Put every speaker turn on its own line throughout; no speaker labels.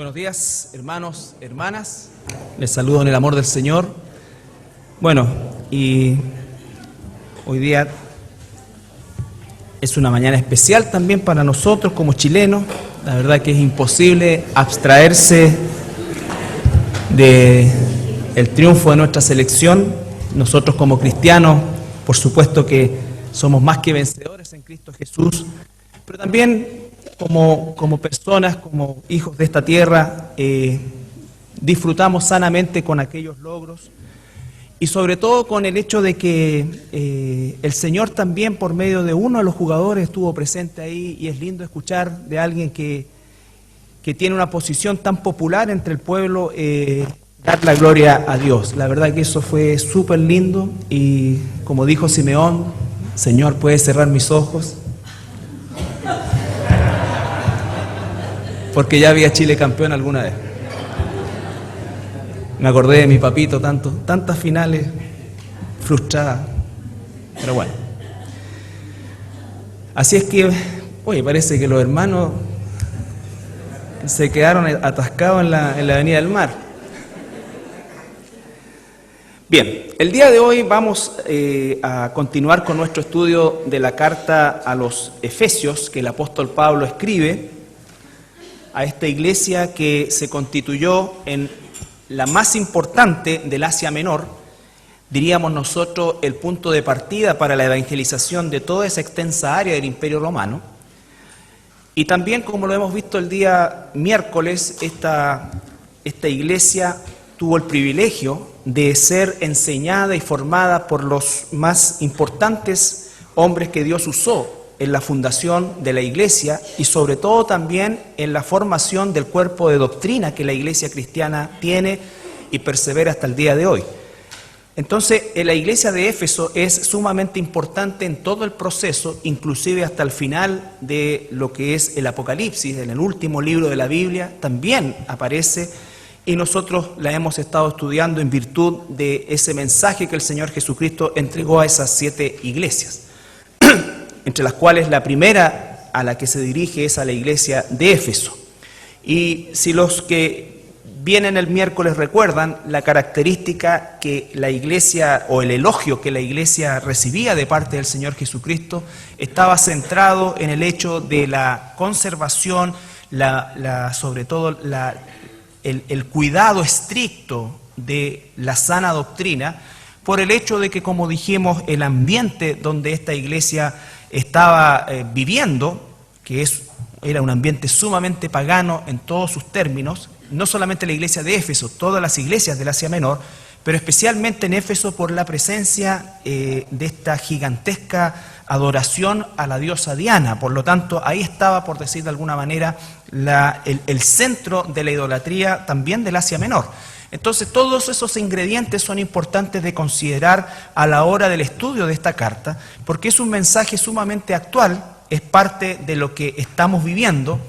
Buenos días, hermanos, hermanas. Les saludo en el amor del Señor. Bueno, y hoy día es una mañana especial también para nosotros como chilenos. La verdad que es imposible abstraerse del triunfo de nuestra selección. Nosotros como cristianos, por supuesto que somos más que vencedores en Cristo Jesús, pero también como personas, como hijos de esta tierra, disfrutamos sanamente con aquellos logros y sobre todo con el hecho de que el Señor también por medio de uno de los jugadores estuvo presente ahí, y es lindo escuchar de alguien que tiene una posición tan popular entre el pueblo, dar la gloria a Dios. La verdad que eso fue súper lindo, y como dijo Simeón: Señor, ¿puedes cerrar mis ojos? Porque ya había Chile campeón alguna vez. Me acordé de mi papito, tantas finales frustradas, pero bueno. Así es que, oye, parece que los hermanos se quedaron atascados en la Avenida del Mar. Bien, el día de hoy vamos a continuar con nuestro estudio de la carta a los Efesios que el apóstol Pablo escribe a esta iglesia que se constituyó en la más importante del Asia Menor, diríamos nosotros el punto de partida para la evangelización de toda esa extensa área del Imperio Romano. Y también, como lo hemos visto el día miércoles, esta iglesia tuvo el privilegio de ser enseñada y formada por los más importantes hombres que Dios usó en la fundación de la iglesia, y sobre todo también en la formación del cuerpo de doctrina que la iglesia cristiana tiene y persevera hasta el día de hoy. Entonces, la iglesia de Éfeso es sumamente importante en todo el proceso, inclusive hasta el final de lo que es el Apocalipsis, en el último libro de la Biblia, también aparece, y nosotros la hemos estado estudiando en virtud de ese mensaje que el Señor Jesucristo entregó a esas 7 iglesias, entre las cuales la primera a la que se dirige es a la iglesia de Éfeso. Y si los que vienen el miércoles recuerdan, la característica que la iglesia, o el elogio que la iglesia recibía de parte del Señor Jesucristo, estaba centrado en el hecho de la conservación, sobre todo el cuidado estricto de la sana doctrina, por el hecho de que, como dijimos, el ambiente donde esta iglesia estaba viviendo, que era un ambiente sumamente pagano en todos sus términos, no solamente la iglesia de Éfeso, todas las iglesias del Asia Menor, pero especialmente en Éfeso por la presencia de esta gigantesca adoración a la diosa Diana. Por lo tanto, ahí estaba, por decir de alguna manera, el centro de la idolatría también del Asia Menor. Entonces, todos esos ingredientes son importantes de considerar a la hora del estudio de esta carta, porque es un mensaje sumamente actual, es parte de lo que estamos viviendo.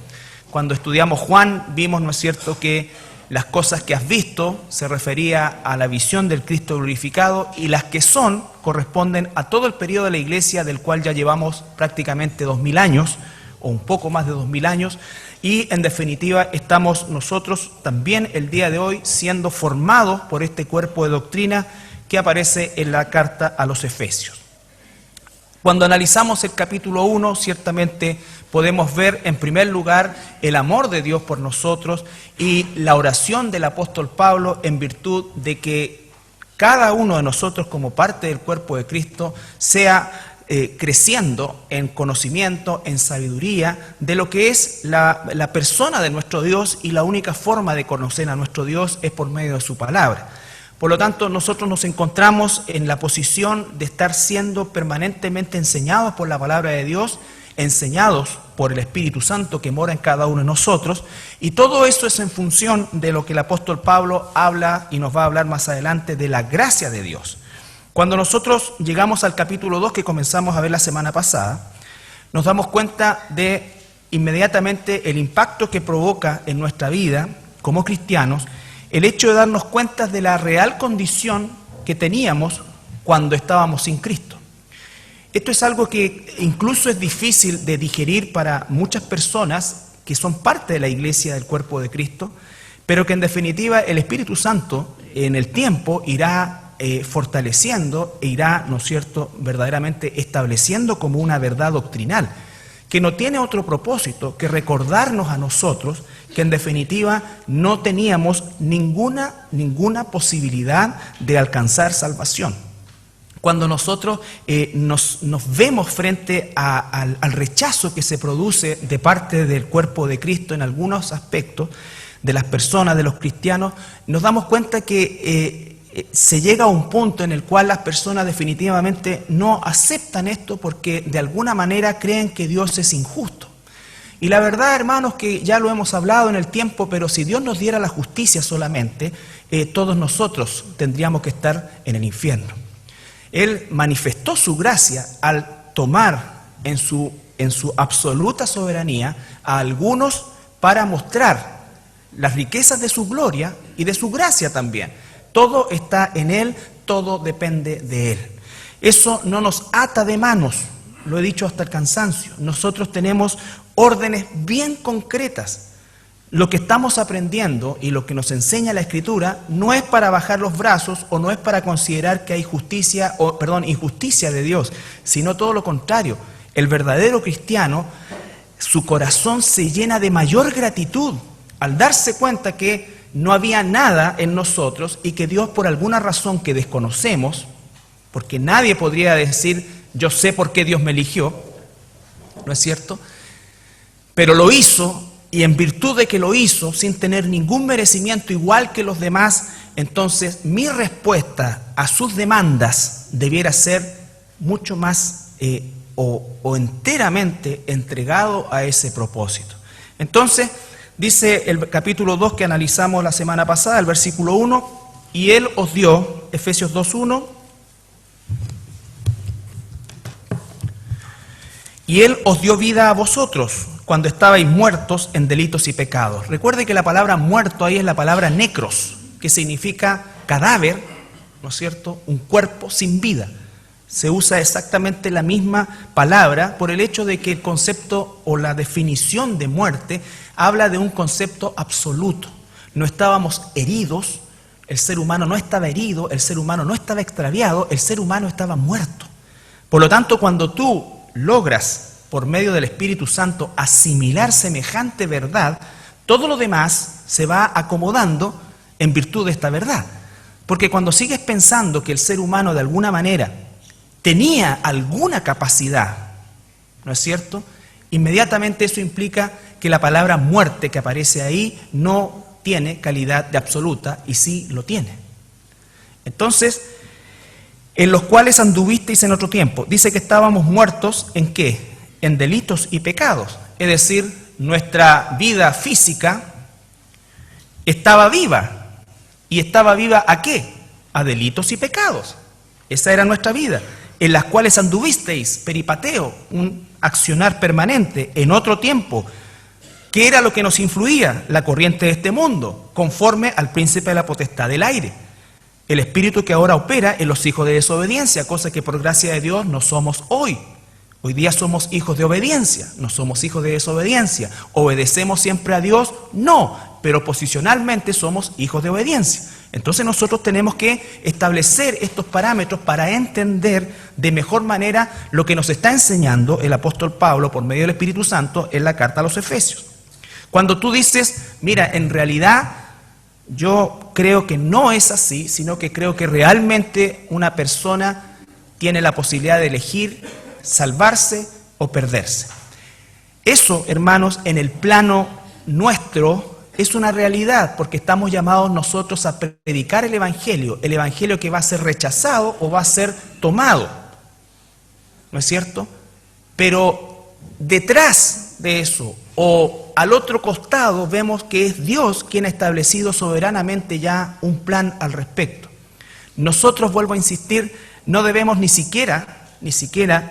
Cuando estudiamos Juan, vimos, ¿no es cierto?, que las cosas que has visto se refería a la visión del Cristo glorificado, y las que son corresponden a todo el periodo de la iglesia, del cual ya llevamos prácticamente 2000 años, o un poco más de 2000 años, y en definitiva estamos nosotros también el día de hoy siendo formados por este cuerpo de doctrina que aparece en la carta a los Efesios. Cuando analizamos el capítulo 1, ciertamente podemos ver en primer lugar el amor de Dios por nosotros y la oración del apóstol Pablo en virtud de que cada uno de nosotros como parte del cuerpo de Cristo sea creciendo en conocimiento, en sabiduría de lo que es la persona de nuestro Dios, y la única forma de conocer a nuestro Dios es por medio de su palabra. Por lo tanto, nosotros nos encontramos en la posición de estar siendo permanentemente enseñados por la palabra de Dios, enseñados por el Espíritu Santo que mora en cada uno de nosotros, y todo eso es en función de lo que el apóstol Pablo habla y nos va a hablar más adelante de la gracia de Dios. Cuando nosotros llegamos al capítulo 2 que comenzamos a ver la semana pasada, nos damos cuenta de inmediatamente el impacto que provoca en nuestra vida como cristianos el hecho de darnos cuenta de la real condición que teníamos cuando estábamos sin Cristo. Esto es algo que incluso es difícil de digerir para muchas personas que son parte de la iglesia del cuerpo de Cristo, pero que en definitiva el Espíritu Santo en el tiempo irá fortaleciendo e irá, ¿no es cierto?, verdaderamente estableciendo como una verdad doctrinal, que no tiene otro propósito que recordarnos a nosotros que en definitiva no teníamos ninguna posibilidad de alcanzar salvación. Cuando nosotros nos vemos frente al rechazo que se produce de parte del cuerpo de Cristo en algunos aspectos, de las personas, de los cristianos, nos damos cuenta que se llega a un punto en el cual las personas definitivamente no aceptan esto porque de alguna manera creen que Dios es injusto. Y la verdad, hermanos, que ya lo hemos hablado en el tiempo, pero si Dios nos diera la justicia solamente, todos nosotros tendríamos que estar en el infierno. Él manifestó su gracia al tomar en su absoluta soberanía a algunos para mostrar las riquezas de su gloria y de su gracia también. Todo está en Él, todo depende de Él. Eso no nos ata de manos, lo he dicho hasta el cansancio. Nosotros tenemos órdenes bien concretas. Lo que estamos aprendiendo y lo que nos enseña la Escritura no es para bajar los brazos o no es para considerar que hay injusticia de Dios, sino todo lo contrario. El verdadero cristiano, su corazón se llena de mayor gratitud al darse cuenta que no había nada en nosotros y que Dios, por alguna razón que desconocemos, porque nadie podría decir, yo sé por qué Dios me eligió, ¿no es cierto? Pero lo hizo, y en virtud de que lo hizo, sin tener ningún merecimiento igual que los demás, entonces mi respuesta a sus demandas debiera ser mucho más o enteramente entregado a ese propósito. Entonces, dice el capítulo 2 que analizamos la semana pasada, el versículo 1, y Él os dio, Efesios 2:1, y Él os dio vida a vosotros cuando estabais muertos en delitos y pecados. Recuerde que la palabra muerto ahí es la palabra necros, que significa cadáver, ¿no es cierto?, un cuerpo sin vida. Se usa exactamente la misma palabra por el hecho de que el concepto o la definición de muerte habla de un concepto absoluto. No estábamos heridos, el ser humano no estaba herido, el ser humano no estaba extraviado, el ser humano estaba muerto. Por lo tanto, cuando tú logras, por medio del Espíritu Santo, asimilar semejante verdad, todo lo demás se va acomodando en virtud de esta verdad. Porque cuando sigues pensando que el ser humano de alguna manera tenía alguna capacidad, ¿no es cierto?, inmediatamente eso implica que la palabra muerte que aparece ahí no tiene calidad de absoluta y sí lo tiene. Entonces, en los cuales anduvisteis en otro tiempo. Dice que estábamos muertos ¿en qué? En delitos y pecados. Es decir, nuestra vida física estaba viva. ¿Y estaba viva a qué? A delitos y pecados. Esa era nuestra vida. En las cuales anduvisteis, peripateo, un accionar permanente, en otro tiempo. ¿Qué era lo que nos influía? La corriente de este mundo, conforme al príncipe de la potestad del aire. El espíritu que ahora opera en los hijos de desobediencia, cosa que por gracia de Dios no somos hoy. Hoy día somos hijos de obediencia, no somos hijos de desobediencia. ¿Obedecemos siempre a Dios? No, pero posicionalmente somos hijos de obediencia. Entonces nosotros tenemos que establecer estos parámetros para entender de mejor manera lo que nos está enseñando el apóstol Pablo por medio del Espíritu Santo en la carta a los Efesios. Cuando tú dices, mira, en realidad yo creo que no es así, sino que creo que realmente una persona tiene la posibilidad de elegir salvarse o perderse. Eso, hermanos, en el plano nuestro es una realidad, porque estamos llamados nosotros a predicar el evangelio que va a ser rechazado o va a ser tomado, ¿no es cierto? Pero detrás de eso, o al otro costado, vemos que es Dios quien ha establecido soberanamente ya un plan al respecto. Nosotros, vuelvo a insistir, no debemos ni siquiera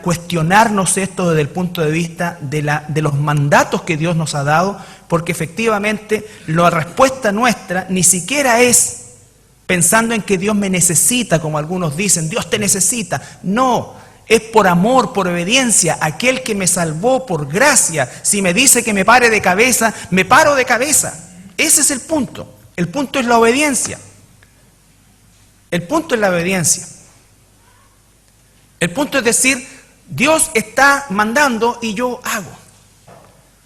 cuestionarnos esto desde el punto de vista de los mandatos que Dios nos ha dado, porque efectivamente la respuesta nuestra ni siquiera es pensando en que Dios me necesita, como algunos dicen, Dios te necesita. No, Es por amor, por obediencia. Aquel que me salvó por gracia, si me dice que me pare de cabeza, me paro de cabeza. Ese es el punto. El punto es la obediencia. El punto es la obediencia. El punto es decir, Dios está mandando y yo hago.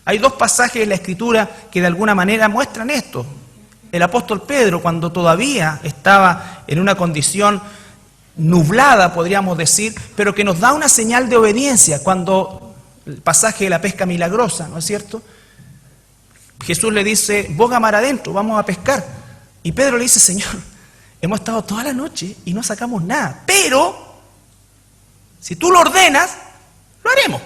Hay dos pasajes en la Escritura que de alguna manera muestran esto. El apóstol Pedro, cuando todavía estaba en una condición nublada, podríamos decir, pero que nos da una señal de obediencia, cuando el pasaje de la pesca milagrosa, ¿no es cierto? Jesús le dice, boga mar adentro, vamos a pescar. Y Pedro le dice, Señor, hemos estado toda la noche y no sacamos nada, pero si tú lo ordenas, lo haremos.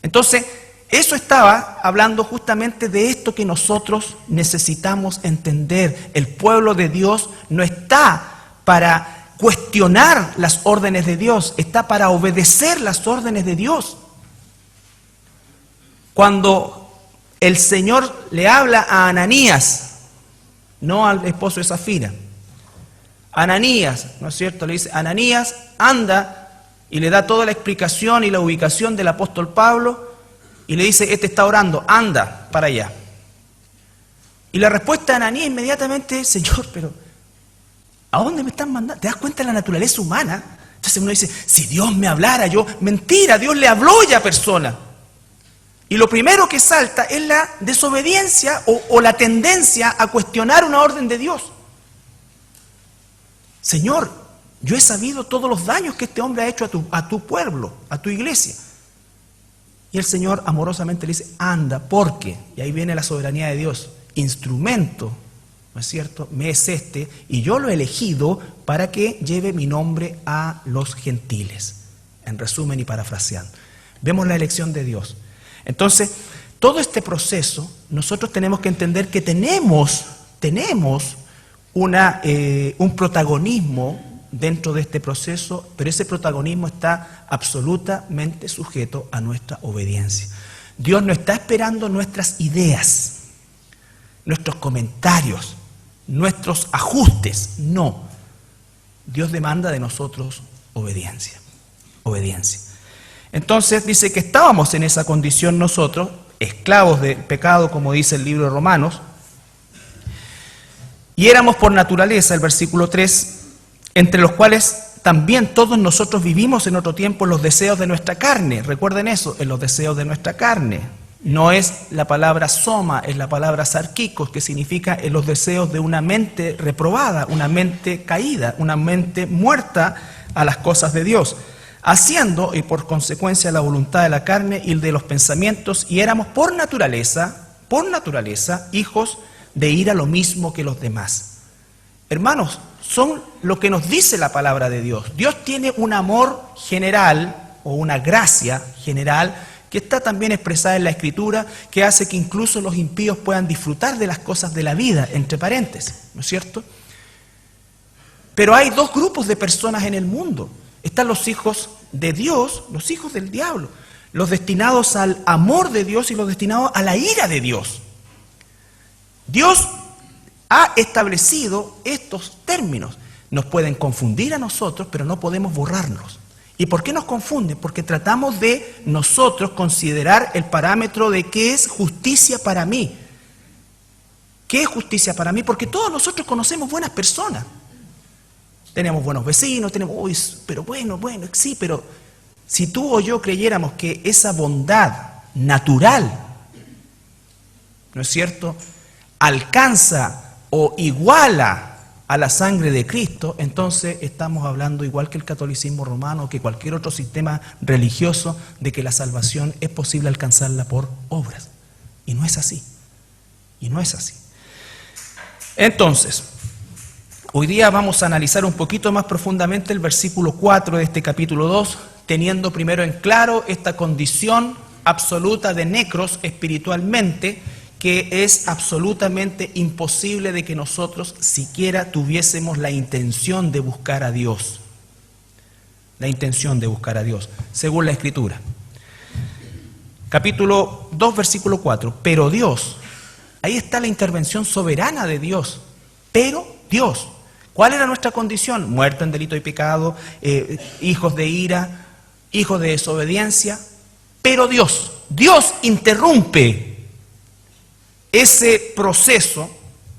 Entonces, eso estaba hablando justamente de esto que nosotros necesitamos entender. El pueblo de Dios no está para cuestionar las órdenes de Dios, está para obedecer las órdenes de Dios. Cuando el Señor le habla a Ananías, no al esposo de Zafira, Ananías, ¿no es cierto? Le dice, Ananías, anda, y le da toda la explicación y la ubicación del apóstol Pablo, y le dice, este está orando, anda para allá. Y la respuesta de Ananías inmediatamente es, Señor, pero ¿a dónde me están mandando? ¿Te das cuenta de la naturaleza humana? Entonces uno dice, si Dios me hablara, mentira, Dios le habló ya a persona. Y lo primero que salta es la desobediencia o la tendencia a cuestionar una orden de Dios. Señor, yo he sabido todos los daños que este hombre ha hecho a tu pueblo, a tu iglesia. Y el Señor amorosamente le dice, anda, porque, y ahí viene la soberanía de Dios, instrumento, ¿no es cierto?, me es este, y yo lo he elegido para que lleve mi nombre a los gentiles. En resumen y parafraseando, vemos la elección de Dios. Entonces, todo este proceso, nosotros tenemos que entender que tenemos un protagonismo dentro de este proceso, pero ese protagonismo está absolutamente sujeto a nuestra obediencia. Dios no está esperando nuestras ideas, nuestros comentarios, nuestros ajustes, no. Dios demanda de nosotros obediencia, obediencia. Entonces dice que estábamos en esa condición nosotros, esclavos del pecado, como dice el libro de Romanos, y éramos por naturaleza, el versículo 3, entre los cuales también todos nosotros vivimos en otro tiempo en los deseos de nuestra carne. Recuerden eso, en los deseos de nuestra carne. No es la palabra soma, es la palabra sarkikos, que significa en los deseos de una mente reprobada, una mente caída, una mente muerta a las cosas de Dios, haciendo y por consecuencia la voluntad de la carne y de los pensamientos, y éramos por naturaleza, hijos de ir a lo mismo que los demás. Hermanos, son lo que nos dice la palabra de Dios. Dios tiene un amor general o una gracia general que está también expresada en la Escritura, que hace que incluso los impíos puedan disfrutar de las cosas de la vida, entre paréntesis, ¿no es cierto? Pero hay dos grupos de personas en el mundo. Están los hijos de Dios, los hijos del diablo, los destinados al amor de Dios y los destinados a la ira de Dios. Dios ha establecido estos términos. Nos pueden confundir a nosotros, pero no podemos borrarlos. ¿Y por qué nos confunden? Porque tratamos de nosotros considerar el parámetro de qué es justicia para mí. ¿Qué es justicia para mí? Porque todos nosotros conocemos buenas personas. Tenemos buenos vecinos, pero sí, pero si tú o yo creyéramos que esa bondad natural, ¿no es cierto?, alcanza o iguala a la sangre de Cristo, entonces estamos hablando, igual que el catolicismo romano, que cualquier otro sistema religioso, de que la salvación es posible alcanzarla por obras. Y no es así. Y no es así. Entonces, hoy día vamos a analizar un poquito más profundamente el versículo 4 de este capítulo 2, teniendo primero en claro esta condición absoluta de necros espiritualmente, que es absolutamente imposible de que nosotros siquiera tuviésemos la intención de buscar a Dios. La intención de buscar a Dios, según la Escritura. Capítulo 2, versículo 4. Pero Dios, ahí está la intervención soberana de Dios. Pero Dios, ¿Cuál era nuestra condición? Muertos en delito y pecado, hijos de ira, hijos de desobediencia. Pero Dios interrumpe ese proceso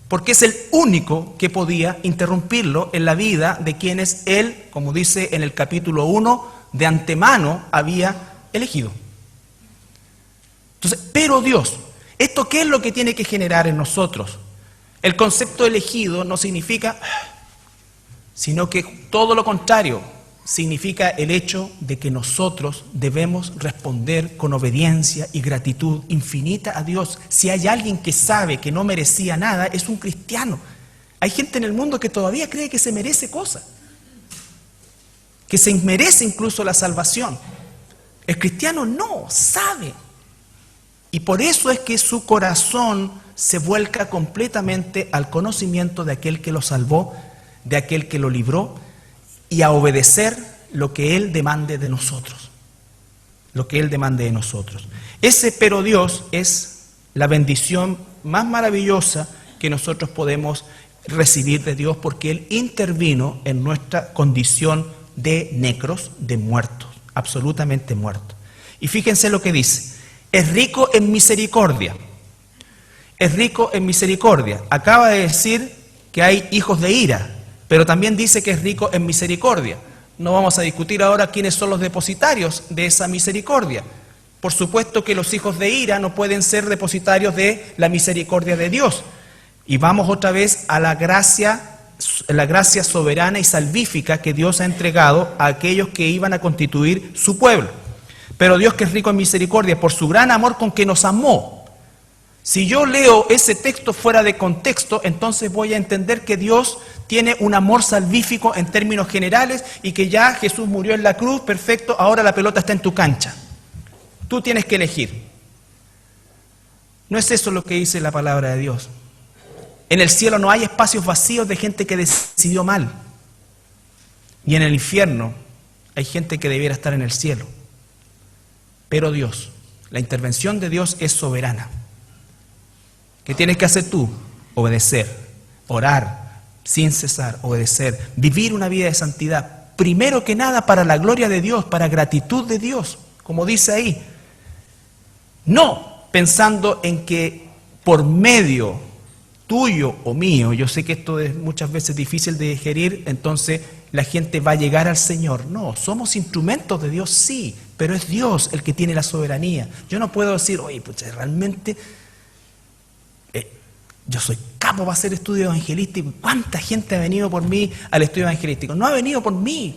porque es el único que podía interrumpirlo en la vida de quienes Él, como dice en el capítulo 1, de antemano había elegido. Entonces, pero Dios, ¿esto qué es lo que tiene que generar en nosotros? El concepto elegido no significa, sino que todo lo contrario, significa el hecho de que nosotros debemos responder con obediencia y gratitud infinita a Dios. Si hay alguien que sabe que no merecía nada, es un cristiano. Hay gente en el mundo que todavía cree que se merece cosas, que se merece incluso la salvación. El cristiano no, sabe. Y por eso es que su corazón se vuelca completamente al conocimiento de aquel que lo salvó, de aquel que lo libró, y a obedecer lo que Él demande de nosotros. Lo que Él demande de nosotros. Ese pero Dios es la bendición más maravillosa que nosotros podemos recibir de Dios, porque Él intervino en nuestra condición de necros, de muertos, absolutamente muertos. Y fíjense lo que dice: es rico en misericordia. Es rico en misericordia. Acaba de decir que hay hijos de ira, pero también dice que es rico en misericordia. No vamos a discutir ahora quiénes son los depositarios de esa misericordia. Por supuesto que los hijos de ira no pueden ser depositarios de la misericordia de Dios. Y vamos otra vez a la gracia soberana y salvífica que Dios ha entregado a aquellos que iban a constituir su pueblo. Pero Dios, que es rico en misericordia, por su gran amor con que nos amó. Si yo leo ese texto fuera de contexto, entonces voy a entender que Dios tiene un amor salvífico en términos generales y que ya Jesús murió en la cruz, perfecto, ahora la pelota está en tu cancha. Tú tienes que elegir. No es eso lo que dice la palabra de Dios. En el cielo no hay espacios vacíos de gente que decidió mal. Y en el infierno hay gente que debiera estar en el cielo. Pero Dios, la intervención de Dios es soberana. ¿Qué tienes que hacer tú? Obedecer, orar, sin cesar, obedecer, vivir una vida de santidad. Primero que nada para la gloria de Dios, para gratitud de Dios, como dice ahí. No pensando en que por medio tuyo o mío, yo sé que esto es muchas veces difícil de digerir, entonces la gente va a llegar al Señor. No, somos instrumentos de Dios, sí, pero es Dios el que tiene la soberanía. Yo no puedo decir, oye, pues realmente yo soy capo para hacer estudio evangelístico. ¿Cuánta gente ha venido por mí al estudio evangelístico? No ha venido por mí.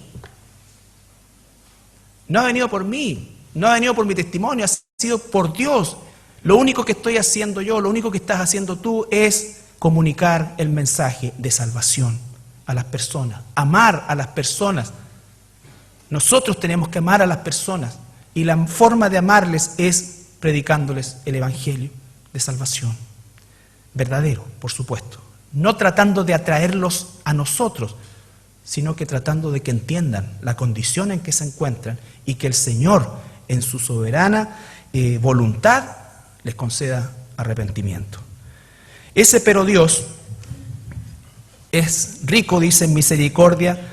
No ha venido por mí. No ha venido por mi testimonio. Ha sido por Dios. Lo único que estoy haciendo yo, lo único que estás haciendo tú es comunicar el mensaje de salvación a las personas. Amar a las personas. Nosotros tenemos que amar a las personas. Y la forma de amarles es predicándoles el evangelio de salvación. Verdadero, por supuesto. No tratando de atraerlos a nosotros, sino que tratando de que entiendan la condición en que se encuentran y que el Señor, en su soberana voluntad, les conceda arrepentimiento. Ese pero Dios es rico, dice, en misericordia,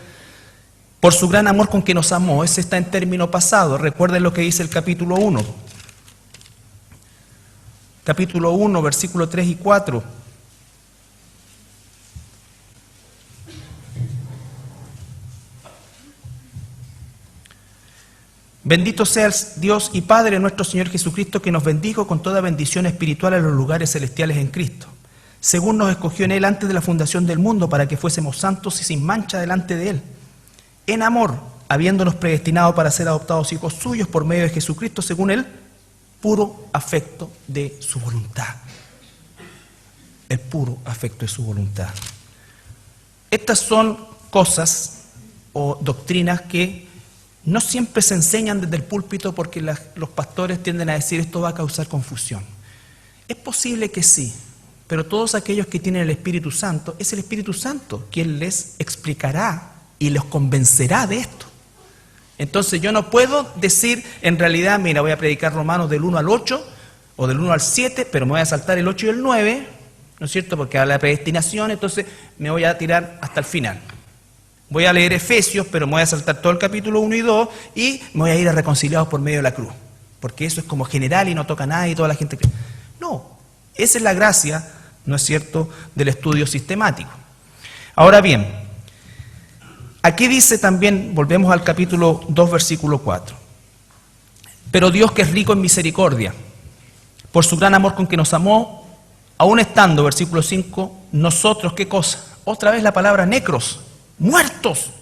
por su gran amor con que nos amó. Ese está en término pasado. Recuerden lo que dice el capítulo 1. Capítulo 1, versículos 3 y 4. Bendito sea Dios y Padre nuestro Señor Jesucristo, que nos bendijo con toda bendición espiritual en los lugares celestiales en Cristo, según nos escogió en Él antes de la fundación del mundo, para que fuésemos santos y sin mancha delante de Él, en amor, habiéndonos predestinado para ser adoptados hijos suyos por medio de Jesucristo, según Él puro afecto de su voluntad. El puro afecto de su voluntad. Estas son cosas o doctrinas que no siempre se enseñan desde el púlpito, porque los pastores tienden a decir esto va a causar confusión. Es posible que sí, pero todos aquellos que tienen el Espíritu Santo, es el Espíritu Santo quien les explicará y los convencerá de esto. Entonces yo no puedo decir en realidad, mira, voy a predicar Romanos del 1 al 8 o del 1 al 7, pero me voy a saltar el 8 y el 9 ¿no es cierto? Porque habla de predestinación, entonces me voy a tirar hasta el final. Voy a leer Efesios, pero me voy a saltar todo el capítulo 1 y 2 y me voy a ir a reconciliados por medio de la cruz. Porque eso es como general y no toca a nadie y toda la gente cree. No, esa es la gracia, ¿no es cierto?, del estudio sistemático. Ahora bien, aquí dice también, volvemos al capítulo 2, versículo 4. Pero Dios, que es rico en misericordia, por su gran amor con que nos amó, aún estando, versículo 5, nosotros, ¿qué cosa? Otra vez la palabra necros, muertos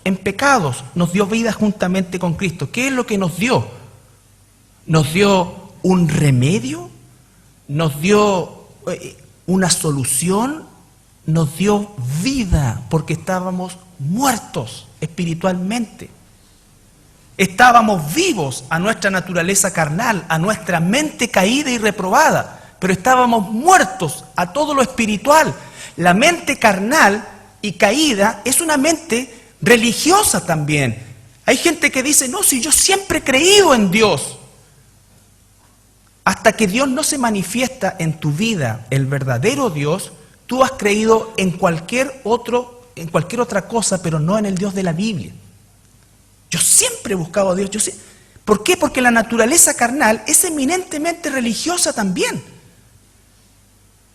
en pecados, nos dio vida juntamente con Cristo. ¿Qué es lo que nos dio? ¿Nos dio un remedio? ¿Nos dio una solución? Nos dio vida, porque estábamos muertos espiritualmente. Estábamos vivos a nuestra naturaleza carnal, a nuestra mente caída y reprobada, pero estábamos muertos a todo lo espiritual. La mente carnal y caída es una mente religiosa también. Hay gente que dice, no, si yo siempre he creído en Dios. Hasta que Dios no se manifiesta en tu vida, el verdadero Dios, tú has creído en cualquier otra cosa, pero no en el Dios de la Biblia. Yo siempre he buscado a Dios. ¿Por qué? Porque la naturaleza carnal es eminentemente religiosa también.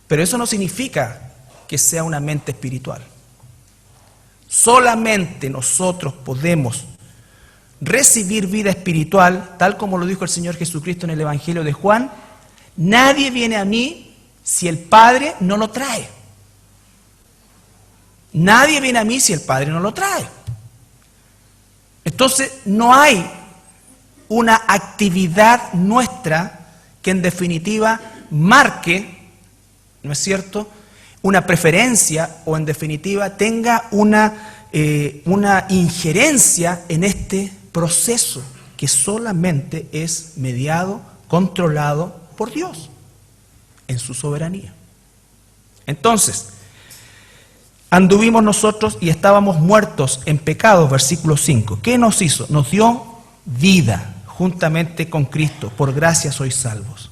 Pero eso no significa que sea una mente espiritual. Solamente nosotros podemos recibir vida espiritual, tal como lo dijo el Señor Jesucristo en el Evangelio de Juan. Nadie viene a mí si el Padre no lo trae. Nadie viene a mí si el Padre no lo trae. Entonces, no hay una actividad nuestra que en definitiva marque, ¿no es cierto?, una preferencia o en definitiva tenga una injerencia en este proceso que solamente es mediado, controlado por Dios en su soberanía. Entonces, anduvimos nosotros y estábamos muertos en pecados, versículo 5. ¿Qué nos hizo? Nos dio vida juntamente con Cristo. Por gracia sois salvos.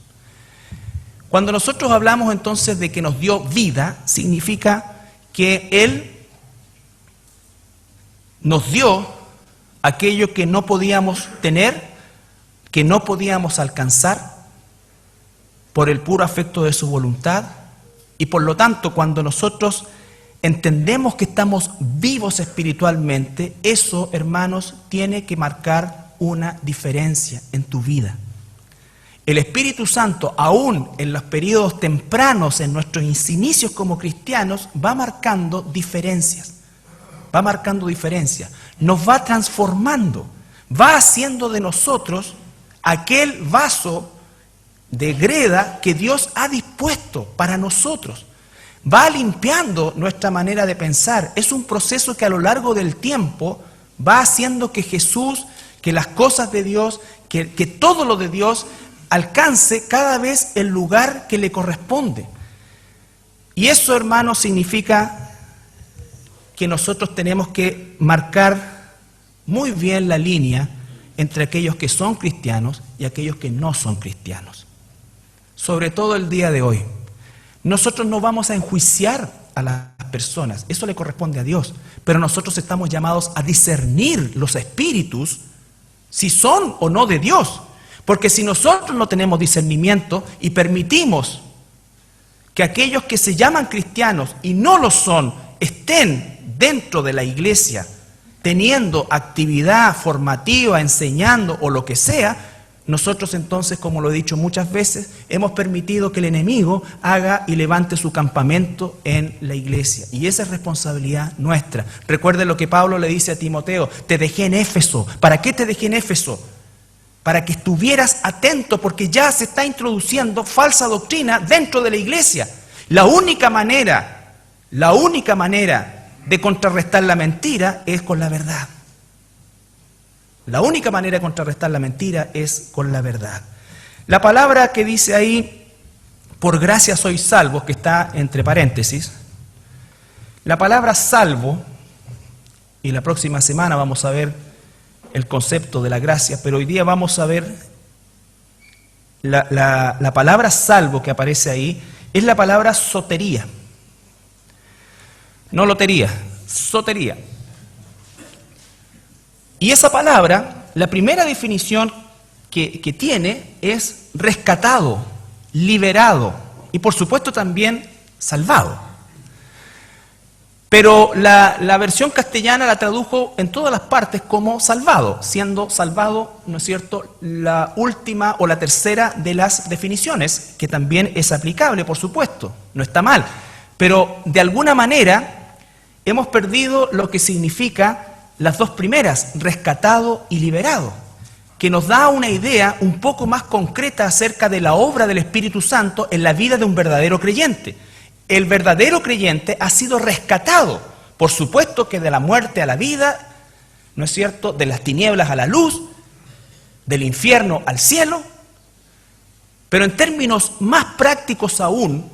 Cuando nosotros hablamos entonces de que nos dio vida, significa que Él nos dio aquello que no podíamos tener, que no podíamos alcanzar, por el puro afecto de su voluntad. Y por lo tanto, cuando nosotros entendemos que estamos vivos espiritualmente, eso, hermanos, tiene que marcar una diferencia en tu vida. El Espíritu Santo, aún en los periodos tempranos, en nuestros inicios como cristianos, va marcando diferencias. Nos va transformando, va haciendo de nosotros aquel vaso de greda que Dios ha dispuesto para nosotros. Va limpiando nuestra manera de pensar. Es un proceso que a lo largo del tiempo va haciendo que Jesús, que las cosas de Dios, que todo lo de Dios alcance cada vez el lugar que le corresponde. Y eso, hermanos, significa que nosotros tenemos que marcar muy bien la línea entre aquellos que son cristianos y aquellos que no son cristianos. Sobre todo el día de hoy. Nosotros no vamos a enjuiciar a las personas, eso le corresponde a Dios, pero nosotros estamos llamados a discernir los espíritus si son o no de Dios, porque si nosotros no tenemos discernimiento y permitimos que aquellos que se llaman cristianos y no lo son estén dentro de la iglesia teniendo actividad formativa, enseñando o lo que sea, nosotros entonces, como lo he dicho muchas veces, hemos permitido que el enemigo haga y levante su campamento en la iglesia. Y esa es responsabilidad nuestra. Recuerden lo que Pablo le dice a Timoteo: te dejé en Éfeso. ¿Para qué te dejé en Éfeso? Para que estuvieras atento, porque ya se está introduciendo falsa doctrina dentro de la iglesia. La única manera de contrarrestar la mentira es con la verdad. La única manera de contrarrestar la mentira es con la verdad. La palabra que dice ahí, por gracia sois salvos, que está entre paréntesis, la palabra salvo, y la próxima semana vamos a ver el concepto de la gracia, pero hoy día vamos a ver la palabra salvo que aparece ahí es la palabra sotería. No lotería, sotería. Y esa palabra, la primera definición que tiene es rescatado, liberado y por supuesto también salvado. Pero la versión castellana la tradujo en todas las partes como salvado, siendo salvado, ¿no es cierto?, la última o la tercera de las definiciones, que también es aplicable, por supuesto, no está mal. Pero de alguna manera hemos perdido lo que significa las dos primeras, rescatado y liberado, que nos da una idea un poco más concreta acerca de la obra del Espíritu Santo en la vida de un verdadero creyente. El verdadero creyente ha sido rescatado, por supuesto que de la muerte a la vida, ¿no es cierto?, de las tinieblas a la luz, del infierno al cielo, pero en términos más prácticos aún,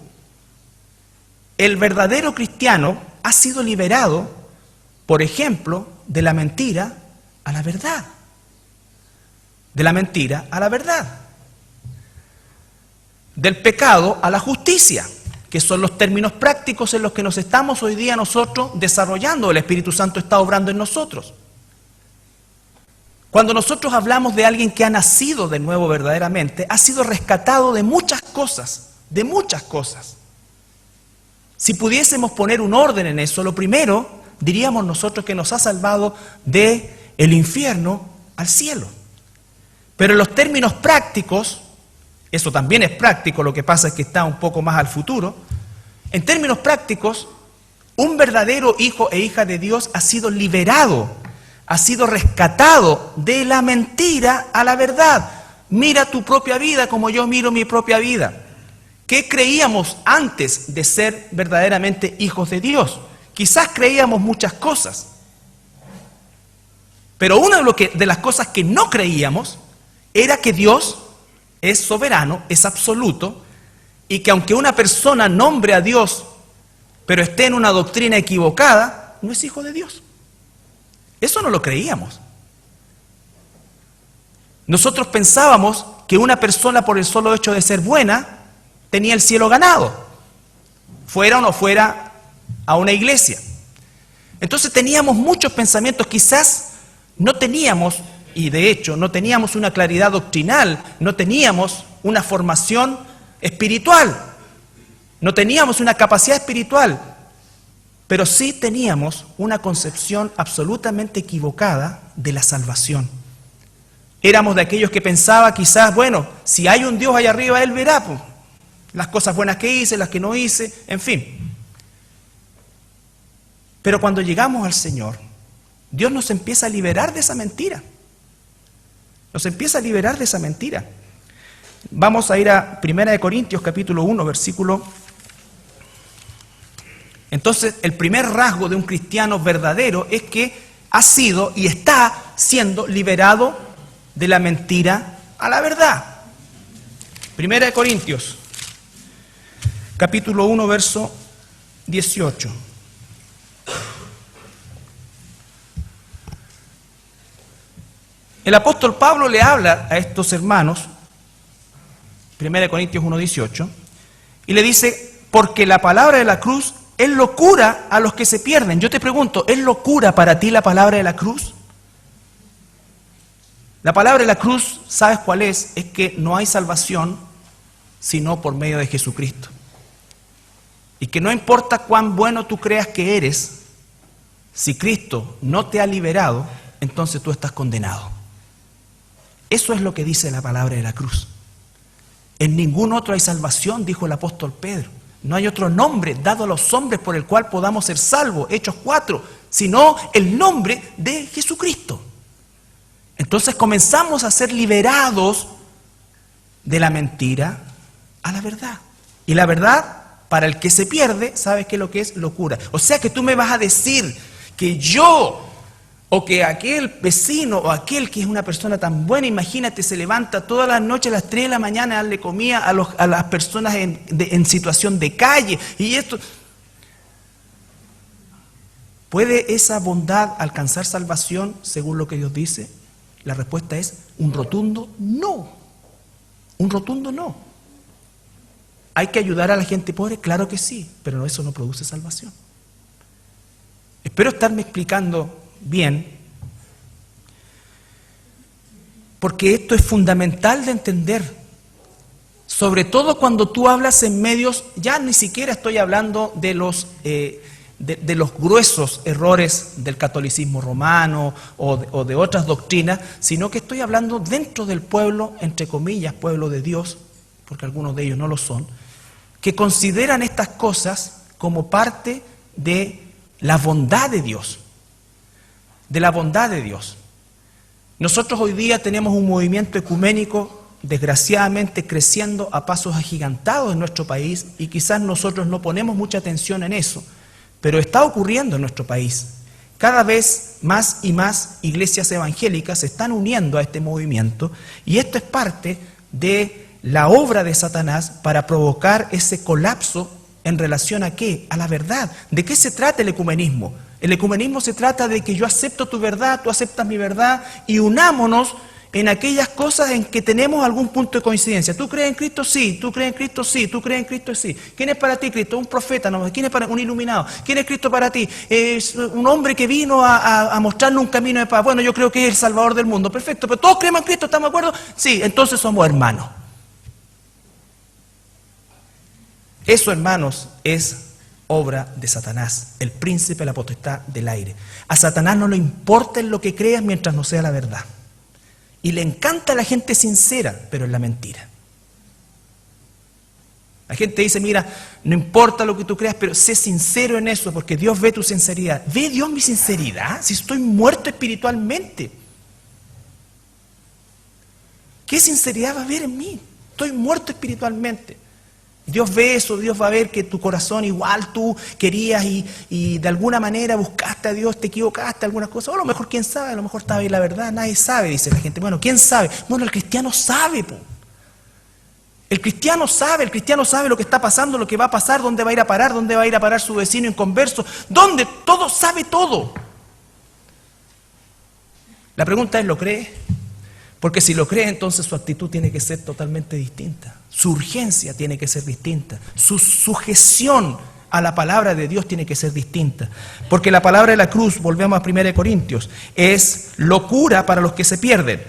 el verdadero cristiano ha sido liberado, por ejemplo, de la mentira a la verdad. De la mentira a la verdad. Del pecado a la justicia, que son los términos prácticos en los que nos estamos hoy día nosotros desarrollando. El Espíritu Santo está obrando en nosotros. Cuando nosotros hablamos de alguien que ha nacido de nuevo verdaderamente, ha sido rescatado de muchas cosas, de muchas cosas. Si pudiésemos poner un orden en eso, lo primero diríamos nosotros que nos ha salvado del infierno al cielo. Pero en los términos prácticos, eso también es práctico, lo que pasa es que está un poco más al futuro. En términos prácticos, un verdadero hijo e hija de Dios ha sido liberado, ha sido rescatado de la mentira a la verdad. Mira tu propia vida como yo miro mi propia vida. ¿Qué creíamos antes de ser verdaderamente hijos de Dios? Quizás creíamos muchas cosas. Pero una de las cosas que no creíamos era que Dios es soberano, es absoluto, y que aunque una persona nombre a Dios, pero esté en una doctrina equivocada, no es hijo de Dios. Eso no lo creíamos. Nosotros pensábamos que una persona por el solo hecho de ser buena tenía el cielo ganado, fuera o no fuera a una iglesia. Entonces teníamos muchos pensamientos, quizás no teníamos, y de hecho no teníamos una claridad doctrinal, no teníamos una formación espiritual, no teníamos una capacidad espiritual, pero sí teníamos una concepción absolutamente equivocada de la salvación. Éramos de aquellos que pensaba quizás, bueno, si hay un Dios allá arriba, Él verá pues, las cosas buenas que hice, las que no hice, en fin. Pero cuando llegamos al Señor, Dios nos empieza a liberar de esa mentira. Nos empieza a liberar de esa mentira. Vamos a ir a 1 Corintios capítulo 1, versículo. Entonces, el primer rasgo de un cristiano verdadero es que ha sido y está siendo liberado de la mentira a la verdad. 1 Corintios capítulo 1, verso 18. El apóstol Pablo le habla a estos hermanos, 1 Corintios 1:18, y le dice, porque la palabra de la cruz es locura a los que se pierden. Yo te pregunto, ¿es locura para ti la palabra de la cruz? La palabra de la cruz, ¿sabes cuál es? Es que no hay salvación sino por medio de Jesucristo. Y que no importa cuán bueno tú creas que eres, si Cristo no te ha liberado, entonces tú estás condenado. Eso es lo que dice la palabra de la cruz. En ningún otro hay salvación, dijo el apóstol Pedro. No hay otro nombre dado a los hombres por el cual podamos ser salvos, Hechos 4, sino el nombre de Jesucristo. Entonces comenzamos a ser liberados de la mentira a la verdad. Y la verdad, para el que se pierde, ¿sabes qué es lo que es? Locura. O sea que tú me vas a decir que yo, o que aquel vecino, o aquel que es una persona tan buena, imagínate, se levanta todas las noches a las 3 de la mañana a darle comida a las personas en situación de calle, y esto. ¿Puede esa bondad alcanzar salvación según lo que Dios dice? La respuesta es un rotundo no. Un rotundo no. ¿Hay que ayudar a la gente pobre? Claro que sí, pero eso no produce salvación. Espero estarme explicando bien, porque esto es fundamental de entender, sobre todo cuando tú hablas en medios, ya ni siquiera estoy hablando de los gruesos errores del catolicismo romano o de otras doctrinas, sino que estoy hablando dentro del pueblo, entre comillas, pueblo de Dios, porque algunos de ellos no lo son, que consideran estas cosas como parte de la bondad de Dios, de la bondad de Dios. Nosotros hoy día tenemos un movimiento ecuménico, desgraciadamente creciendo a pasos agigantados en nuestro país, y quizás nosotros no ponemos mucha atención en eso, pero está ocurriendo en nuestro país. Cada vez más y más iglesias evangélicas se están uniendo a este movimiento, y esto es parte de la obra de Satanás para provocar ese colapso en relación a ¿qué? A la verdad. ¿De qué se trata el ecumenismo? El ecumenismo se trata de que yo acepto tu verdad, tú aceptas mi verdad, y unámonos en aquellas cosas en que tenemos algún punto de coincidencia. ¿Tú crees en Cristo? Sí. ¿Tú crees en Cristo? Sí. ¿Tú crees en Cristo? Sí. ¿Quién es para ti Cristo? Un profeta, ¿no? ¿Quién es para un iluminado? ¿Quién es Cristo para ti? Es un hombre que vino a mostrarnos un camino de paz. Bueno, yo creo que es el Salvador del mundo. Perfecto, pero todos creemos en Cristo, ¿estamos de acuerdo? Sí, entonces somos hermanos. Eso, hermanos, es obra de Satanás, el príncipe de la potestad del aire. A Satanás no le importa en lo que creas mientras no sea la verdad. Y le encanta a la gente sincera, pero es la mentira. La gente dice, mira, no importa lo que tú creas, pero sé sincero en eso, porque Dios ve tu sinceridad. ¿Ve Dios mi sinceridad si estoy muerto espiritualmente? ¿Qué sinceridad va a haber en mí? Estoy muerto espiritualmente. Dios ve eso, Dios va a ver que tu corazón igual tú querías y de alguna manera buscaste a Dios, te equivocaste algunas cosas, o a lo mejor quién sabe, a lo mejor estaba ahí la verdad, nadie sabe, dice la gente. Bueno, ¿quién sabe? Bueno, el cristiano sabe, po. El cristiano sabe lo que está pasando, lo que va a pasar, dónde va a ir a parar, dónde va a ir a parar su vecino inconverso, dónde, todo sabe todo. La pregunta es, ¿lo cree? Porque si lo cree, entonces su actitud tiene que ser totalmente distinta. Su urgencia tiene que ser distinta. Su sujeción a la palabra de Dios tiene que ser distinta. Porque la palabra de la cruz, volvemos a 1 Corintios, es locura para los que se pierden.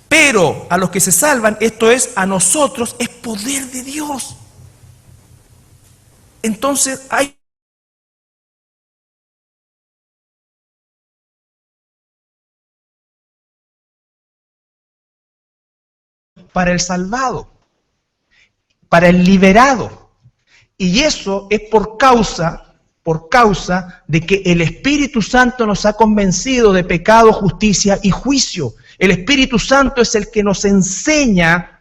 Pero a los que se salvan, esto es, a nosotros, es poder de Dios. Entonces hay para el salvado, para el liberado. Y eso es por causa de que el Espíritu Santo nos ha convencido de pecado, justicia y juicio. El Espíritu Santo es el que nos enseña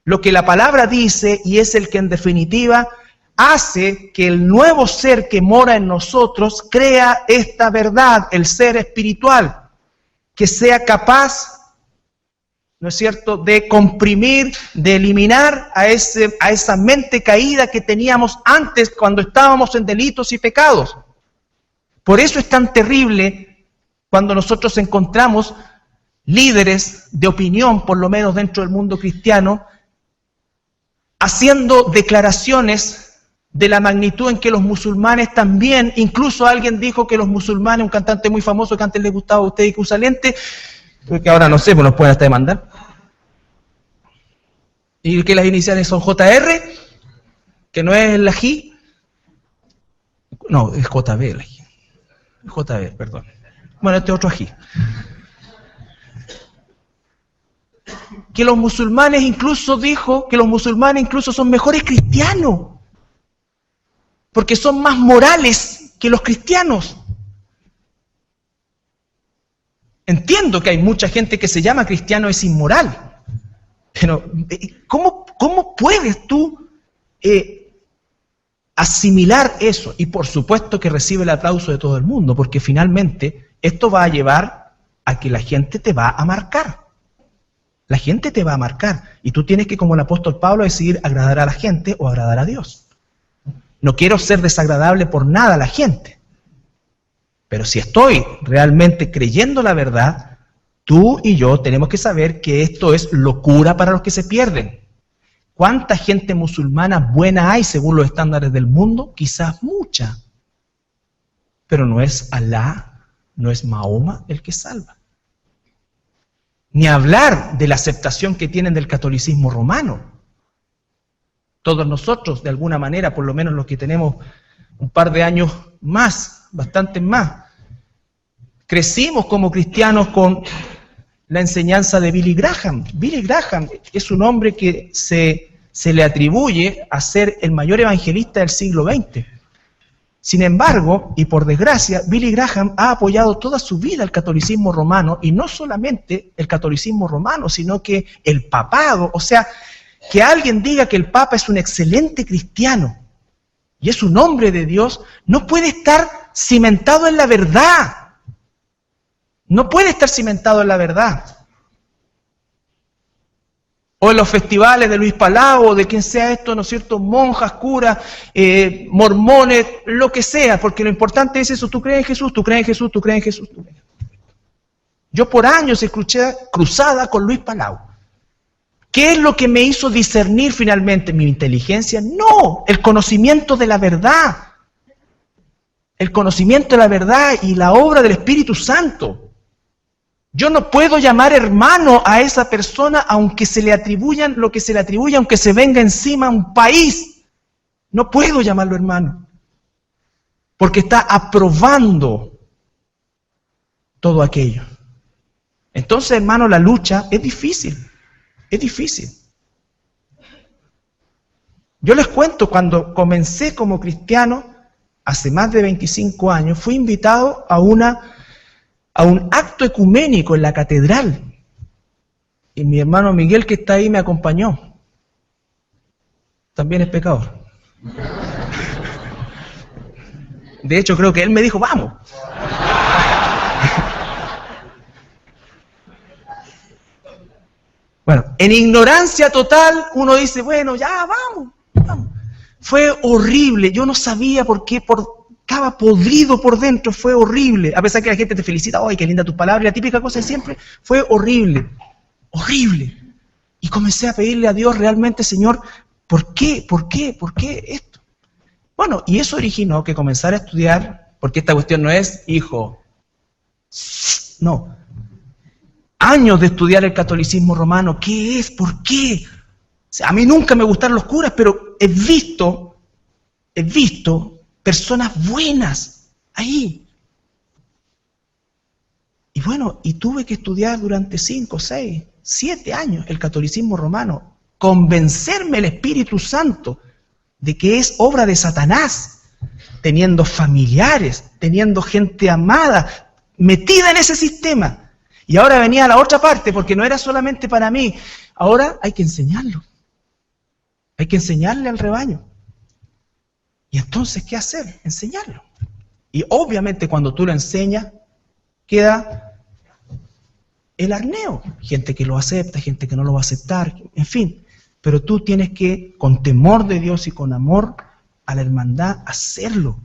lo que la palabra dice y es el que en definitiva hace que el nuevo ser que mora en nosotros crea esta verdad, el ser espiritual, que sea capaz, ¿no es cierto?, de comprimir, de eliminar a esa mente caída que teníamos antes cuando estábamos en delitos y pecados. Por eso es tan terrible cuando nosotros encontramos líderes de opinión, por lo menos dentro del mundo cristiano, haciendo declaraciones de la magnitud en que los musulmanes también, incluso alguien dijo que los musulmanes, un cantante muy famoso que antes les gustaba a ustedes y que usa lente, que ahora no sé, pues nos pueden hasta demandar, y que las iniciales son JR, que no es la J, no, es JB la J, JB, perdón. Bueno, este otro J. Que los musulmanes incluso dijo que los musulmanes incluso son mejores cristianos, porque son más morales que los cristianos. Entiendo que hay mucha gente que se llama cristiano es inmoral, pero ¿cómo puedes tú asimilar eso? Y por supuesto que recibe el aplauso de todo el mundo, porque finalmente esto va a llevar a que la gente te va a marcar. La gente te va a marcar y tú tienes que, como el apóstol Pablo, decidir agradar a la gente o agradar a Dios. No quiero ser desagradable por nada a la gente. Pero si estoy realmente creyendo la verdad, tú y yo tenemos que saber que esto es locura para los que se pierden. ¿Cuánta gente musulmana buena hay según los estándares del mundo? Quizás mucha. Pero no es Alá, no es Mahoma el que salva. Ni hablar de la aceptación que tienen del catolicismo romano. Todos nosotros, de alguna manera, por lo menos los que tenemos un par de años más, bastantes más, crecimos como cristianos con la enseñanza de Billy Graham. Billy Graham es un hombre que se le atribuye a ser el mayor evangelista del siglo XX. Sin embargo, y por desgracia, Billy Graham ha apoyado toda su vida el catolicismo romano, y no solamente el catolicismo romano, sino que el papado. O sea, que alguien diga que el Papa es un excelente cristiano y es un hombre de Dios, no puede estar cimentado en la verdad. No puede estar cimentado en la verdad. O en los festivales de Luis Palau, o de quien sea esto, ¿no es cierto? Monjas, curas, mormones, lo que sea, porque lo importante es eso: tú crees en Jesús, tú crees en Jesús, tú crees en Jesús, tú crees. Yo por años escuché cruzada con Luis Palau. ¿Qué es lo que me hizo discernir finalmente? ¿Mi inteligencia? No, el conocimiento de la verdad. El conocimiento de la verdad y la obra del Espíritu Santo. Yo no puedo llamar hermano a esa persona aunque se le atribuyan lo que se le atribuye, aunque se venga encima un país. No puedo llamarlo hermano. Porque está aprobando todo aquello. Entonces, hermano, la lucha es difícil. Es difícil. Yo les cuento, cuando comencé como cristiano, hace más de 25 años, fui invitado a un acto ecuménico en la catedral. Y mi hermano Miguel, que está ahí, me acompañó. También es pecador. De hecho, creo que él me dijo, vamos. Bueno, en ignorancia total, uno dice, bueno, ya, vamos. Fue horrible, yo no sabía por qué, estaba podrido por dentro, fue horrible. A pesar que la gente te felicita, ¡ay, qué linda tus palabras! La típica cosa de siempre, fue horrible, horrible. Y comencé a pedirle a Dios realmente, Señor, ¿por qué esto? Bueno, y eso originó que comenzara a estudiar, porque esta cuestión no es, hijo, no. Años de estudiar el catolicismo romano. ¿Qué es? ¿Por qué? O sea, a mí nunca me gustaron los curas, pero he visto personas buenas ahí. Y bueno, y tuve que estudiar durante 5, 6, 7 años el catolicismo romano, convencerme el Espíritu Santo de que es obra de Satanás, teniendo familiares, teniendo gente amada, metida en ese sistema. Y ahora venía a la otra parte, porque no era solamente para mí. Ahora hay que enseñarlo. Hay que enseñarle al rebaño. Y entonces, ¿qué hacer? Enseñarlo. Y obviamente cuando tú lo enseñas, queda el arneo. Gente que lo acepta, gente que no lo va a aceptar, en fin. Pero tú tienes que, con temor de Dios y con amor a la hermandad, hacerlo.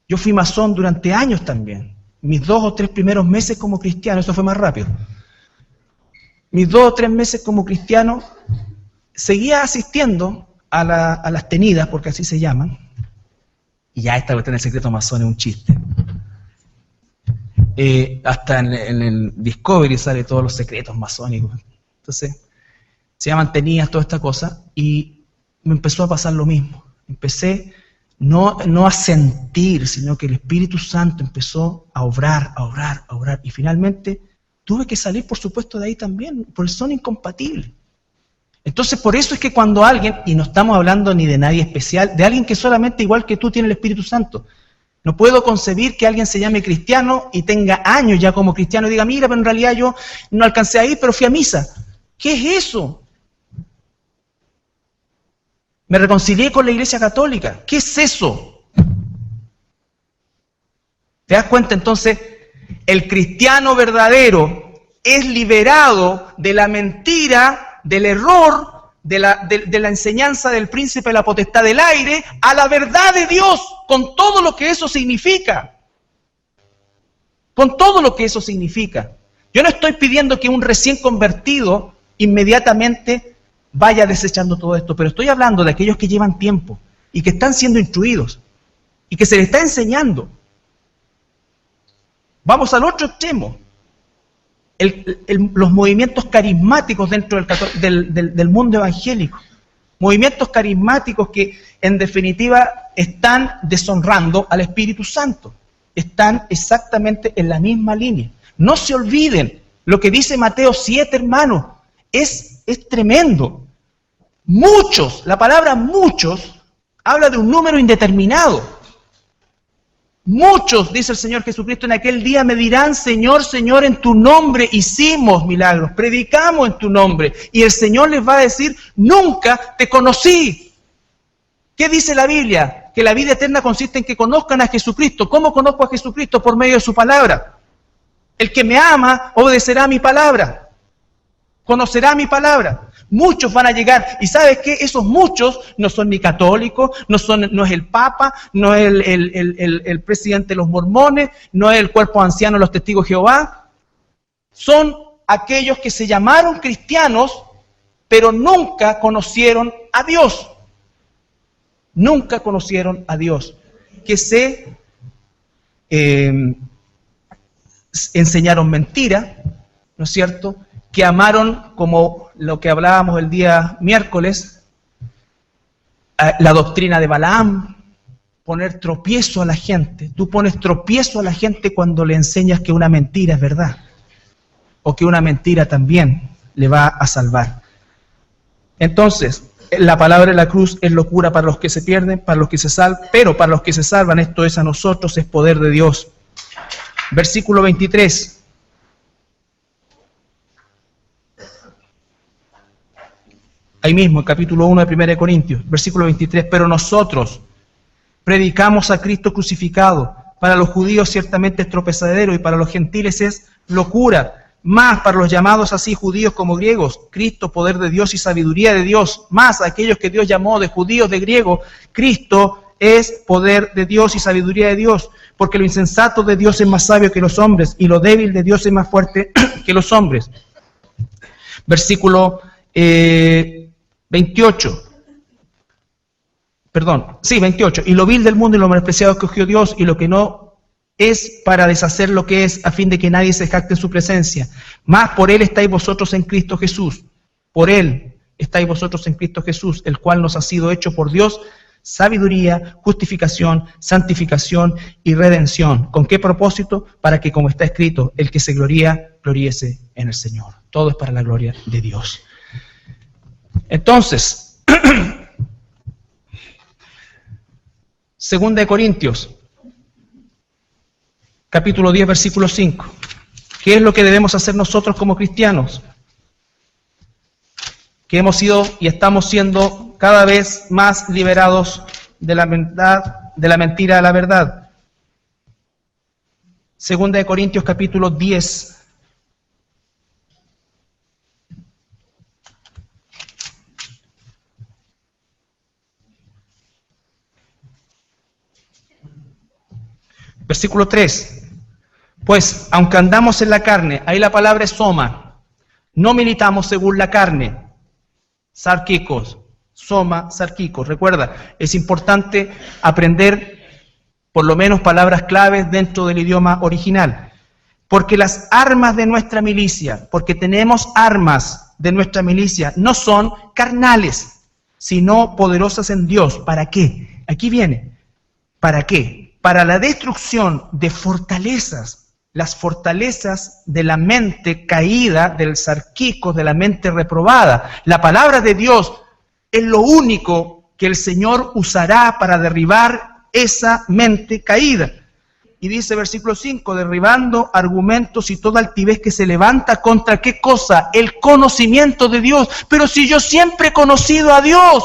Yo fui masón durante años también. Mis 2 o 3 primeros meses como cristiano, eso fue más rápido. Mis 2 o 3 meses como cristiano, seguía asistiendo a las tenidas, porque así se llaman. Y ya esta cuestión del secreto masón es un chiste. Hasta en el Discovery sale todos los secretos masónicos. Entonces, se llaman tenidas, toda esta cosa, y me empezó a pasar lo mismo. Empecé no a sentir, sino que el Espíritu Santo empezó a obrar, y finalmente tuve que salir, por supuesto, de ahí también, porque son incompatibles. Entonces, por eso es que cuando alguien, y no estamos hablando ni de nadie especial, de alguien que solamente igual que tú tiene el Espíritu Santo, no puedo concebir que alguien se llame cristiano y tenga años ya como cristiano y diga, mira, pero en realidad yo no alcancé a ir, pero fui a misa. ¿Qué es eso? Me reconcilié con la Iglesia Católica. ¿Qué es eso? ¿Te das cuenta? Entonces, el cristiano verdadero es liberado de la mentira, del error, de la enseñanza del príncipe de la potestad del aire, a la verdad de Dios, con todo lo que eso significa. Con todo lo que eso significa. Yo no estoy pidiendo que un recién convertido inmediatamente vaya desechando todo esto, pero estoy hablando de aquellos que llevan tiempo y que están siendo instruidos y que se les está enseñando. Vamos al otro extremo. Los movimientos carismáticos dentro del mundo evangélico. Movimientos carismáticos que en definitiva están deshonrando al Espíritu Santo. Están exactamente en la misma línea. No se olviden lo que dice Mateo 7, hermanos. Es tremendo. Muchos, la palabra muchos, habla de un número indeterminado. Muchos, dice el Señor Jesucristo, en aquel día me dirán, Señor, Señor, en tu nombre hicimos milagros, predicamos en tu nombre. Y el Señor les va a decir, nunca te conocí. ¿Qué dice la Biblia? Que la vida eterna consiste en que conozcan a Jesucristo. ¿Cómo conozco a Jesucristo? Por medio de su palabra. El que me ama obedecerá a mi palabra. Conocerá mi palabra. Muchos van a llegar, y ¿sabes qué? Esos muchos no son ni católicos, no es el Papa, no es el presidente de los mormones, no es el cuerpo anciano de los testigos de Jehová. Son aquellos que se llamaron cristianos, pero nunca conocieron a Dios. Nunca conocieron a Dios. Que se enseñaron mentira, ¿no es cierto?, que amaron, como lo que hablábamos el día miércoles, la doctrina de Balaam, poner tropiezo a la gente. Tú pones tropiezo a la gente cuando le enseñas que una mentira es verdad, o que una mentira también le va a salvar. Entonces, la palabra de la cruz es locura para los que se pierden, para los que se salvan, pero para los que se salvan, esto es a nosotros, es poder de Dios. Versículo 23. Ahí mismo, el capítulo 1 de 1 Corintios, versículo 23. Pero nosotros predicamos a Cristo crucificado. Para los judíos ciertamente es tropezadero y para los gentiles es locura. Más para los llamados así judíos como griegos, Cristo poder de Dios y sabiduría de Dios. Más a aquellos que Dios llamó de judíos, de griegos, Cristo es poder de Dios y sabiduría de Dios. Porque lo insensato de Dios es más sabio que los hombres y lo débil de Dios es más fuerte que los hombres. Versículo 28. Y lo vil del mundo y lo menospreciado escogió Dios y lo que no es para deshacer lo que es, a fin de que nadie se jacte en su presencia. Mas por Él estáis vosotros en Cristo Jesús. Por Él estáis vosotros en Cristo Jesús, el cual nos ha sido hecho por Dios sabiduría, justificación, santificación y redención. ¿Con qué propósito? Para que, como está escrito, el que se gloría, gloríese en el Señor. Todo es para la gloria de Dios. Entonces, 2 Corintios, capítulo 10, versículo 5. ¿Qué es lo que debemos hacer nosotros como cristianos? Que hemos sido y estamos siendo cada vez más liberados de la verdad, de la mentira a la verdad. 2 Corintios, capítulo 10. Versículo 3. Pues, aunque andamos en la carne, ahí la palabra es soma, no militamos según la carne. Sarquicos, soma, sarquicos. Recuerda, es importante aprender por lo menos palabras claves dentro del idioma original. Porque las armas de nuestra milicia, porque tenemos armas de nuestra milicia, no son carnales, sino poderosas en Dios. ¿Para qué? Aquí viene. ¿Para qué? Para la destrucción de fortalezas, las fortalezas de la mente caída, del sarquico, de la mente reprobada. La palabra de Dios es lo único que el Señor usará para derribar esa mente caída. Y dice versículo 5, derribando argumentos y toda altivez que se levanta contra ¿qué cosa? El conocimiento de Dios. Pero si yo siempre he conocido a Dios.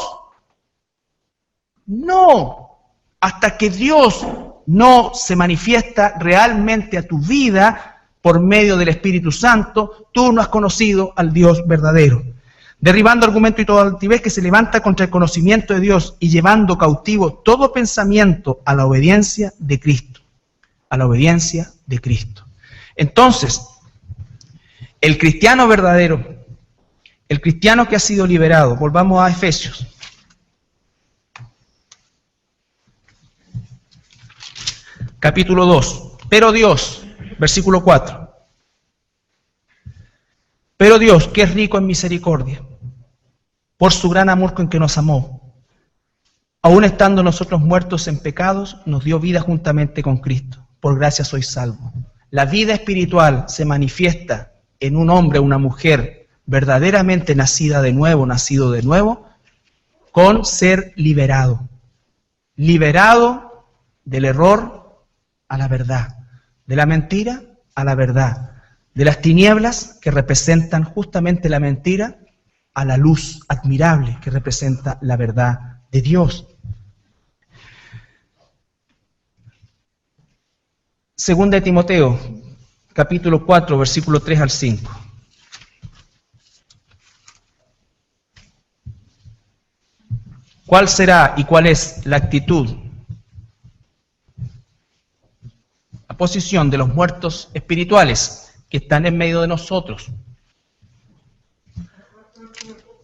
No, hasta que Dios no se manifiesta realmente a tu vida por medio del Espíritu Santo, tú no has conocido al Dios verdadero. Derribando argumento y toda altivez que se levanta contra el conocimiento de Dios y llevando cautivo todo pensamiento a la obediencia de Cristo. A la obediencia de Cristo. Entonces, el cristiano verdadero, El cristiano que ha sido liberado. Volvamos a Efesios. Capítulo 2. Pero Dios, versículo 4. Pero Dios, que es rico en misericordia, por su gran amor con que nos amó, aun estando nosotros muertos en pecados, nos dio vida juntamente con Cristo. Por gracia sois salvos. La vida espiritual se manifiesta en un hombre o una mujer verdaderamente nacida de nuevo, nacido de nuevo, con ser liberado. Liberado del error a la verdad, de la mentira a la verdad, de las tinieblas que representan justamente la mentira a la luz admirable que representa la verdad de Dios. Segunda de Timoteo, capítulo 4, versículo 3 al 5. ¿Cuál será y cuál es la actitud, la posición de los muertos espirituales que están en medio de nosotros?